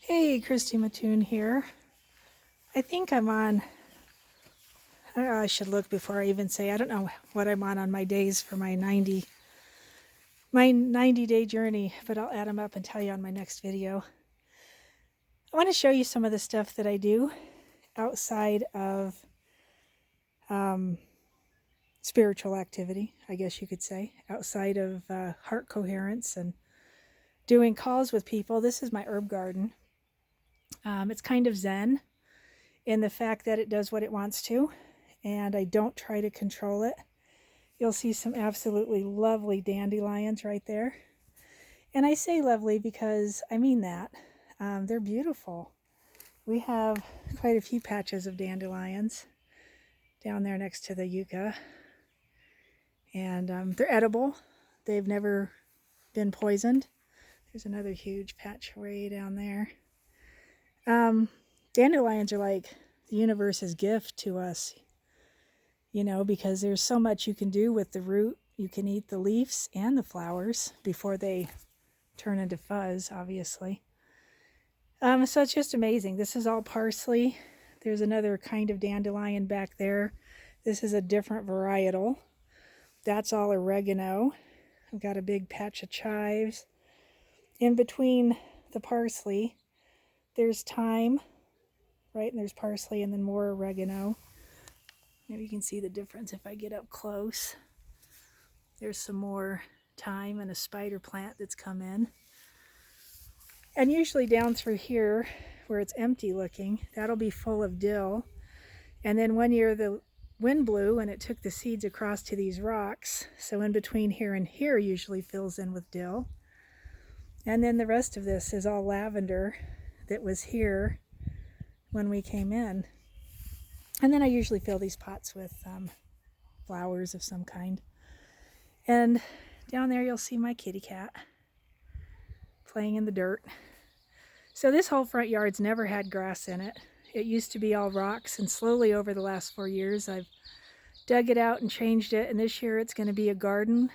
Hey, Christy Mattoon here. I think I'm on, I should look before I even say, I don't know what I'm on my days for my 90-day journey, but I'll add them up and tell you on my next video. I want to show you some of the stuff that I do outside of spiritual activity, I guess you could say, outside of heart coherence and doing calls with people. This is my herb garden. It's kind of zen in the fact that it does what it wants to, and I don't try to control it. You'll see some absolutely lovely dandelions right there. And I say lovely because I mean that. They're beautiful. We have quite a few patches of dandelions down there next to the yucca. And they're edible. They've never been poisoned. There's another huge patch way down there. Dandelions are like the universe's gift to us, you know, because there's so much you can do with the root. You can eat the leaves and the flowers before they turn into fuzz, obviously. So it's just amazing. This is all parsley. There's another kind of dandelion back there. This is a different varietal. That's all oregano. I've got a big patch of chives. In between the parsley, there's thyme, right? And there's parsley and then more oregano. Maybe you can see the difference if I get up close. There's some more thyme and a spider plant that's come in. And usually down through here, where it's empty looking, that'll be full of dill. And then one year the wind blew and it took the seeds across to these rocks. So in between here and here usually fills in with dill. And then the rest of this is all lavender that was here when we came in. And then I usually fill these pots with flowers of some kind. And down there you'll see my kitty cat playing in the dirt. So this whole front yard's never had grass in it. It used to be all rocks, and slowly over the last 4 years I've dug it out and changed it, and this year it's going to be a garden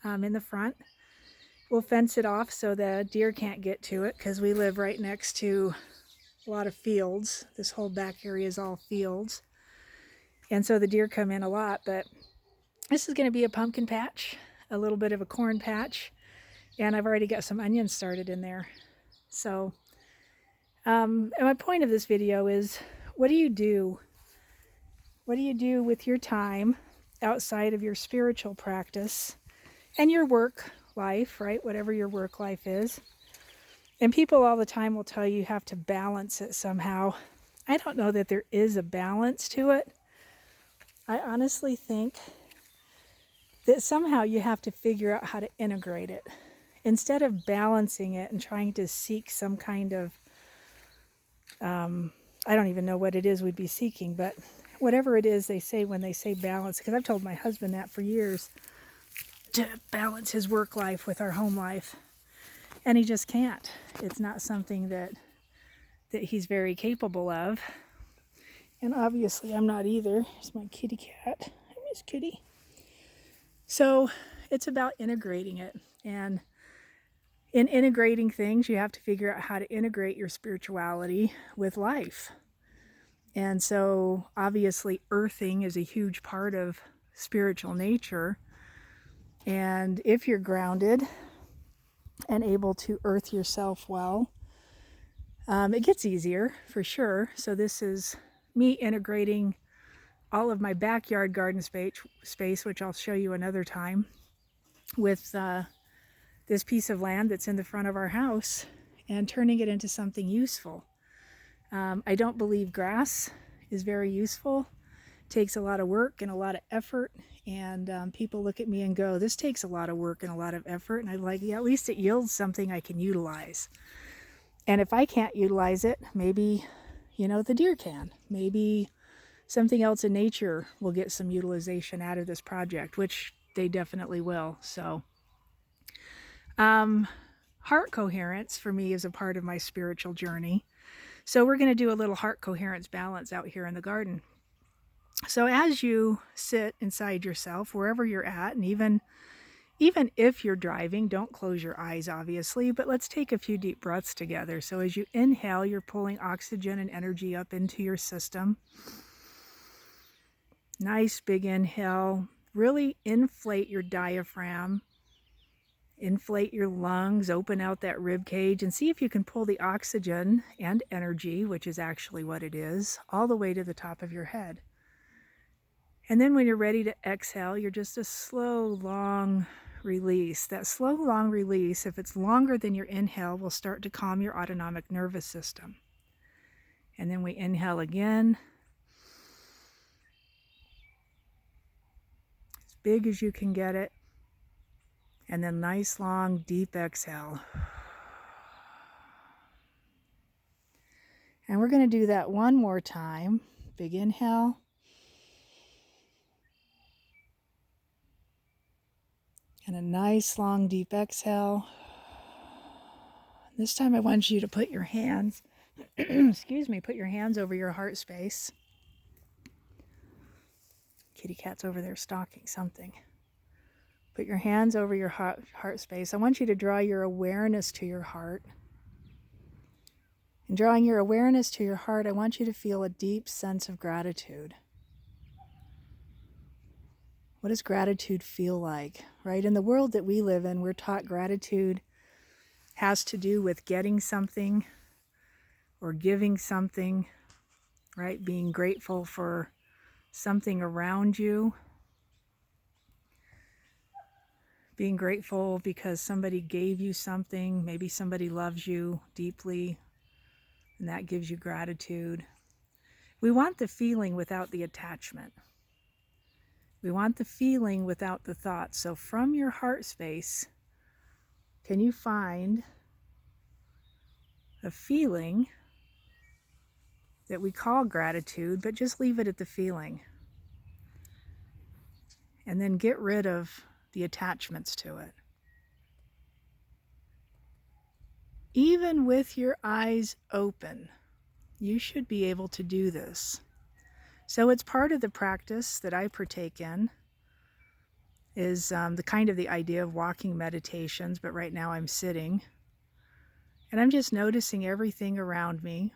in the front. We'll fence it off so the deer can't get to it because we live right next to a lot of fields. This whole back area is all fields. And so the deer come in a lot, but this is going to be a pumpkin patch, a little bit of a corn patch, and I've already got some onions started in there. So, and my point of this video is, what do you do? What do you do with your time outside of your spiritual practice and your work life, right? Whatever your work life is. And people all the time will tell you have to balance it somehow. I don't know that there is a balance to it. I honestly think that somehow you have to figure out how to integrate it. Instead of balancing it and trying to seek some kind of, I don't even know what it is we'd be seeking, but whatever it is they say when they say balance, because I've told my husband that for years, to balance his work life with our home life. And he just can't. It's not something that he's very capable of. And obviously I'm not either. Here's my kitty cat. I miss Kitty. So it's about integrating it. And in integrating things, you have to figure out how to integrate your spirituality with life. And so obviously earthing is a huge part of spiritual nature. And if you're grounded and able to earth yourself well, it gets easier for sure. So this is me integrating all of my backyard garden space, which I'll show you another time, with this piece of land that's in the front of our house and turning it into something useful. I don't believe grass is very useful. It takes a lot of work and a lot of effort, and people look at me and go, this takes a lot of work and a lot of effort, and I'm like, yeah, at least it yields something I can utilize. And if I can't utilize it, maybe, you know, the deer can. Maybe something else in nature will get some utilization out of this project, which they definitely will. So heart coherence for me is a part of my spiritual journey. So we're going to do a little heart coherence balance out here in the garden. So as you sit inside yourself, wherever you're at, and even Even if you're driving, don't close your eyes, obviously, but let's take a few deep breaths together. So as you inhale, you're pulling oxygen and energy up into your system. Nice big inhale. Really inflate your diaphragm. Inflate your lungs, open out that rib cage, and see if you can pull the oxygen and energy, which is actually what it is, all the way to the top of your head. And then when you're ready to exhale, you're just a slow, long release. That slow, long release, if it's longer than your inhale, will start to calm your autonomic nervous system. And then we inhale again. As big as you can get it. And then nice, long, deep exhale. And we're going to do that one more time. Big inhale. And a nice, long, deep exhale. This time I want you to put your hands, excuse me, put your hands over your heart space. Kitty cat's over there stalking something. Put your hands over your heart space. I want you to draw your awareness to your heart. In drawing your awareness to your heart, I want you to feel a deep sense of gratitude. What does gratitude feel like, right? In the world that we live in, we're taught gratitude has to do with getting something or giving something, right? Being grateful for something around you. Being grateful because somebody gave you something, maybe somebody loves you deeply, and that gives you gratitude. We want the feeling without the attachment. We want the feeling without the thought. So from your heart space, can you find a feeling that we call gratitude, but just leave it at the feeling. And then get rid of the attachments to it. Even with your eyes open, you should be able to do this. So it's part of the practice that I partake in, is the idea of walking meditations, but right now I'm sitting. And I'm just noticing everything around me.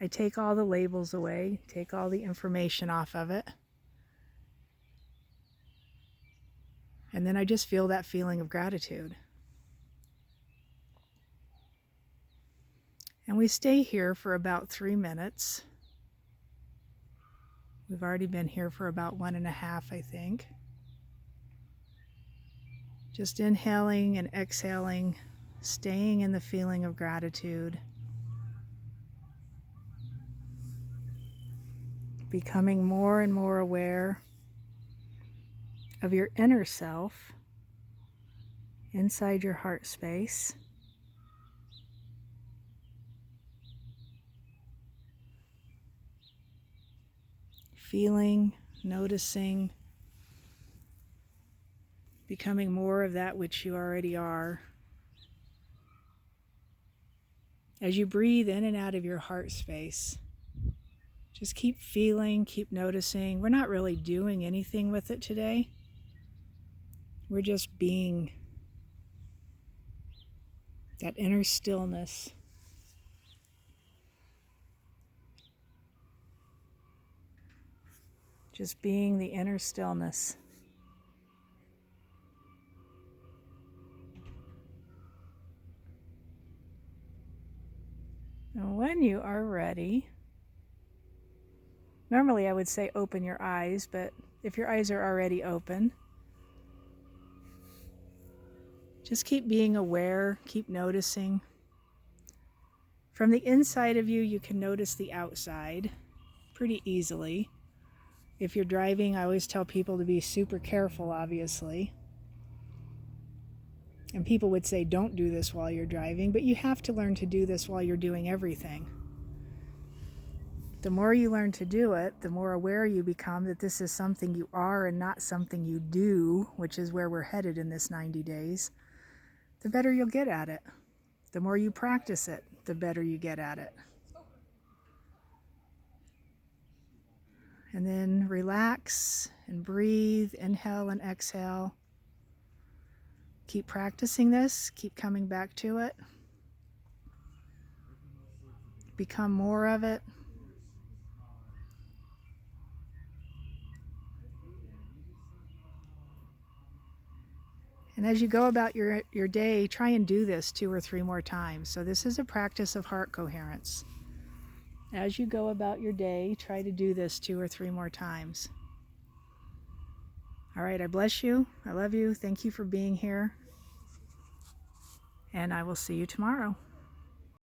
I take all the labels away, take all the information off of it. And then I just feel that feeling of gratitude. And we stay here for about 3 minutes. We've already been here for about 1.5, I think. Just inhaling and exhaling, staying in the feeling of gratitude. Becoming more and more aware of your inner self inside your heart space. Feeling, noticing, becoming more of that which you already are. As you breathe in and out of your heart space, just keep feeling, keep noticing. We're not really doing anything with it today. We're just being. That inner stillness. Just being the inner stillness. And when you are ready, normally I would say open your eyes, but if your eyes are already open, just keep being aware, keep noticing. From the inside of you, you can notice the outside pretty easily. If you're driving, I always tell people to be super careful, obviously. And people would say, don't do this while you're driving, but you have to learn to do this while you're doing everything. The more you learn to do it, the more aware you become that this is something you are and not something you do, which is where we're headed in this 90 days, the better you'll get at it. The more you practice it, the better you get at it. And then relax and breathe, inhale and exhale. keep practicing this, keep coming back to it, become more of it. And as you go about your day, try and do this 2 or 3 more times. So this is a practice of heart coherence. As you go about your day, try to do this 2 or 3 more times. All right, I bless you. I love you. Thank you for being here. And I will see you tomorrow.